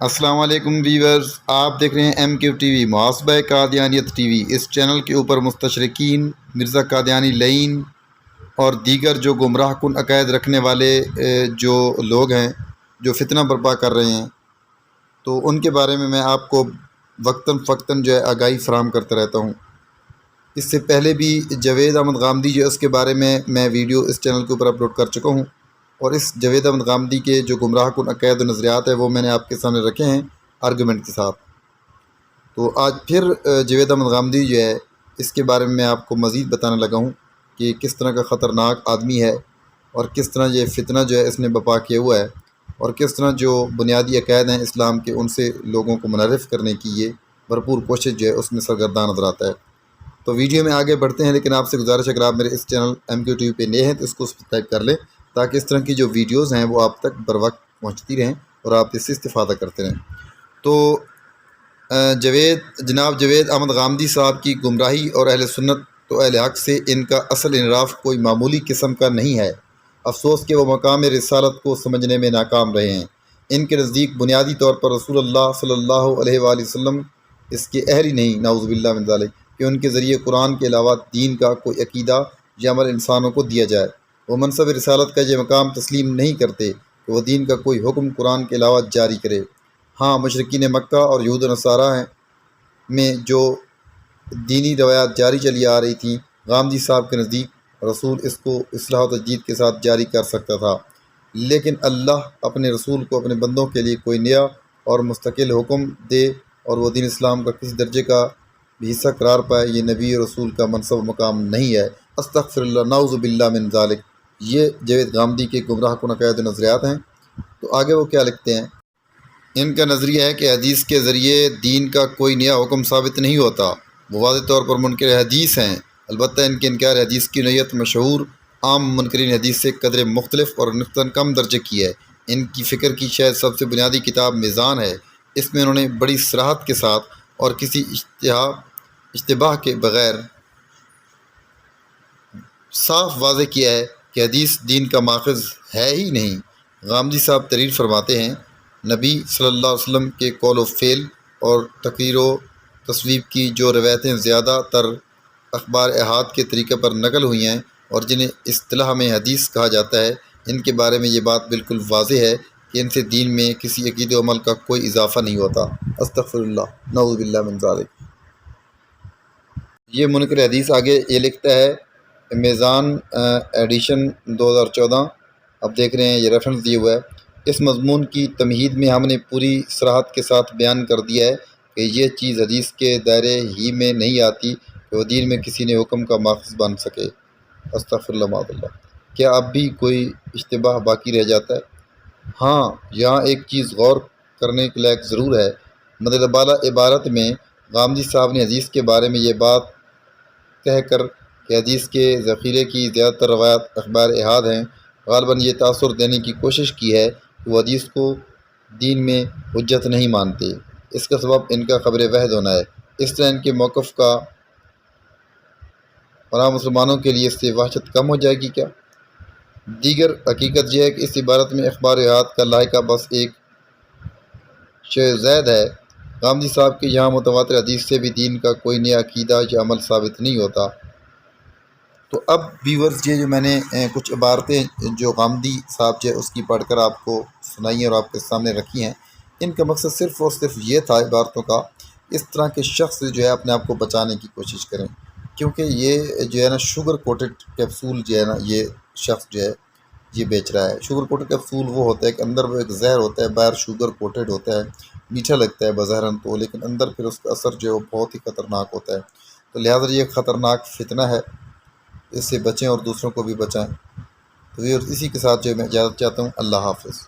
السلام علیکم ویورز، آپ دیکھ رہے ہیں ایم کیو ٹی وی محاسبہ قادیانیت ٹی وی۔ اس چینل کے اوپر مستشرقین، مرزا قادیانی لعین اور دیگر جو گمراہ کن عقائد رکھنے والے جو لوگ ہیں جو فتنہ برپا کر رہے ہیں، تو ان کے بارے میں آپ کو وقتاً فوقتاً جو ہے آگاہی فراہم کرتا رہتا ہوں۔ اس سے پہلے بھی جاوید احمد غامدی جو اس کے بارے میں ویڈیو اس چینل کے اوپر اپلوڈ کر چکا ہوں، اور اس جاوید احمد غامدی کے جو گمراہ کن عقائد و نظریات ہیں وہ میں نے آپ کے سامنے رکھے ہیں آرگومنٹ کے ساتھ۔ تو آج پھر جاوید احمد غامدی جو ہے اس کے بارے میں آپ کو مزید بتانے لگا ہوں کہ کس طرح کا خطرناک آدمی ہے، اور کس طرح یہ فتنہ جو ہے اس نے بپا کیا ہوا ہے، اور کس طرح جو بنیادی عقائد ہیں اسلام کے ان سے لوگوں کو منحرف کرنے کی یہ بھرپور کوشش جو ہے اس میں سرگرداں نظر آتا ہے۔ تو ویڈیو میں آگے بڑھتے ہیں، لیکن آپ سے گزارش ہے اگر آپ میرے اس channel M Q T V پہ نئے ہیں تو اس کو سبسکرائب کر لیں، تاکہ اس طرح کی جو ویڈیوز ہیں وہ آپ تک بر وقت پہنچتی رہیں اور آپ اس سے استفادہ کرتے رہیں۔ تو جناب جاوید احمد غامدی صاحب کی گمراہی اور اہل سنت تو اہل حق سے ان کا اصل انحراف کوئی معمولی قسم کا نہیں ہے۔ افسوس کہ وہ مقام رسالت کو سمجھنے میں ناکام رہے ہیں۔ ان کے نزدیک بنیادی طور پر رسول اللہ صلی اللہ علیہ وآلہ وسلم اس کے اہل ہی نہیں، نعوذ باللہ من ذالک، کہ ان کے ذریعے قرآن کے علاوہ دین کا کوئی عقیدہ یا عمل انسانوں کو دیا جائے۔ وہ منصب رسالت کا یہ مقام تسلیم نہیں کرتے کہ وہ دین کا کوئی حکم قرآن کے علاوہ جاری کرے۔ ہاں، مشرکین مکہ اور یہود و نصارہ میں جو دینی روایات جاری چلی آ رہی تھیں، غامدی صاحب کے نزدیک رسول اس کو اصلاح و تجدید کے ساتھ جاری کر سکتا تھا، لیکن اللہ اپنے رسول کو اپنے بندوں کے لیے کوئی نیا اور مستقل حکم دے اور وہ دین اسلام کا کسی درجے کا بھی حصہ قرار پائے، یہ نبی اور رسول کا منصب و مقام نہیں ہے۔ استغفر اللہ، نعوذ باللہ من ذالک۔ یہ جاوید غامدی کے گمراہ کن عقائد و نظریات ہیں۔ تو آگے وہ کیا لکھتے ہیں؟ ان کا نظریہ ہے کہ حدیث کے ذریعے دین کا کوئی نیا حکم ثابت نہیں ہوتا۔ وہ واضح طور پر منکر حدیث ہیں، البتہ ان کے انکار حدیث کی نوعیت مشہور عام منکرین حدیث سے قدر مختلف اور نسبتاً کم درجے کی ہے۔ ان کی فکر کی شاید سب سے بنیادی کتاب میزان ہے۔ اس میں انہوں نے بڑی صراحت کے ساتھ اور کسی اشتباہ کے بغیر صاف واضح کیا ہے کہ حدیث دین کا ماخذ ہے ہی نہیں۔ غامدی صاحب تحریر فرماتے ہیں، نبی صلی اللہ علیہ وسلم کے قول و فعل اور تقریر و تصویب کی جو روایتیں زیادہ تر اخبار احاد کے طریقے پر نقل ہوئی ہیں اور جنہیں اصطلاح میں حدیث کہا جاتا ہے، ان کے بارے میں یہ بات بالکل واضح ہے کہ ان سے دین میں کسی عقید و عمل کا کوئی اضافہ نہیں ہوتا۔ استغفر اللہ، نعوذ باللہ من ذالک۔ یہ منکر حدیث آگے یہ لکھتا ہے، میزان ایڈیشن 2014، اب دیکھ رہے ہیں یہ ریفرنس دیا ہوا ہے۔ اس مضمون کی تمہید میں ہم نے پوری صراحت کے ساتھ بیان کر دیا ہے کہ یہ چیز حدیث کے دائرے ہی میں نہیں آتی کہ وہ دین میں کسی نے حکم کا ماخذ بن سکے۔ استغفر اللہ معاذ اللہ۔ کیا اب بھی کوئی اشتباہ باقی رہ جاتا ہے؟ ہاں، یہاں ایک چیز غور کرنے کے لائق ضرور ہے۔ مدد بالا عبارت میں غامدی صاحب نے حدیث کے بارے میں یہ بات کہہ کر کہ حدیث کے ذخیرے کی زیادہ تر روایات اخبار احاد ہیں، غالباً یہ تاثر دینے کی کوشش کی ہے کہ وہ حدیث کو دین میں حجت نہیں مانتے۔ اس کا سبب ان کا خبر وحد ہونا ہے۔ اس طرح ان کے موقف کا اور عام مسلمانوں کے لیے اس سے وحشت کم ہو جائے گی کیا؟ دیگر حقیقت یہ ہے کہ اس عبارت میں اخبار احاد کا لاحقہ بس ایک شیء زید ہے۔ غامدی صاحب کے یہاں متواتر حدیث سے بھی دین کا کوئی نیا عقیدہ یا عمل ثابت نہیں ہوتا۔ تو اب ویورز، یہ جو میں نے کچھ عبارتیں جو غامدی صاحب جو اس کی پڑھ کر آپ کو سنائی ہیں اور آپ کے سامنے رکھی ہیں، ان کا مقصد صرف اور صرف یہ تھا عبارتوں کا، اس طرح کے شخص جو ہے اپنے آپ کو بچانے کی کوشش کریں، کیونکہ یہ جو ہے نا شوگر کوٹڈ کیپسول جو ہے نا یہ شخص جو ہے یہ بیچ رہا ہے۔ شوگر کوٹڈ کیپسول وہ ہوتا ہے کہ اندر وہ ایک زہر ہوتا ہے، باہر شوگر کوٹڈ ہوتا ہے، میٹھا لگتا ہے بظاہراً تو، لیکن اندر پھر اس کا اثر جو ہے وہ بہت ہی خطرناک ہوتا ہے۔ تو لہٰذا یہ خطرناک فتنہ ہے، اس سے بچیں اور دوسروں کو بھی بچائیں۔ تو اسی کے ساتھ جو میں اجازت چاہتا ہوں، اللہ حافظ۔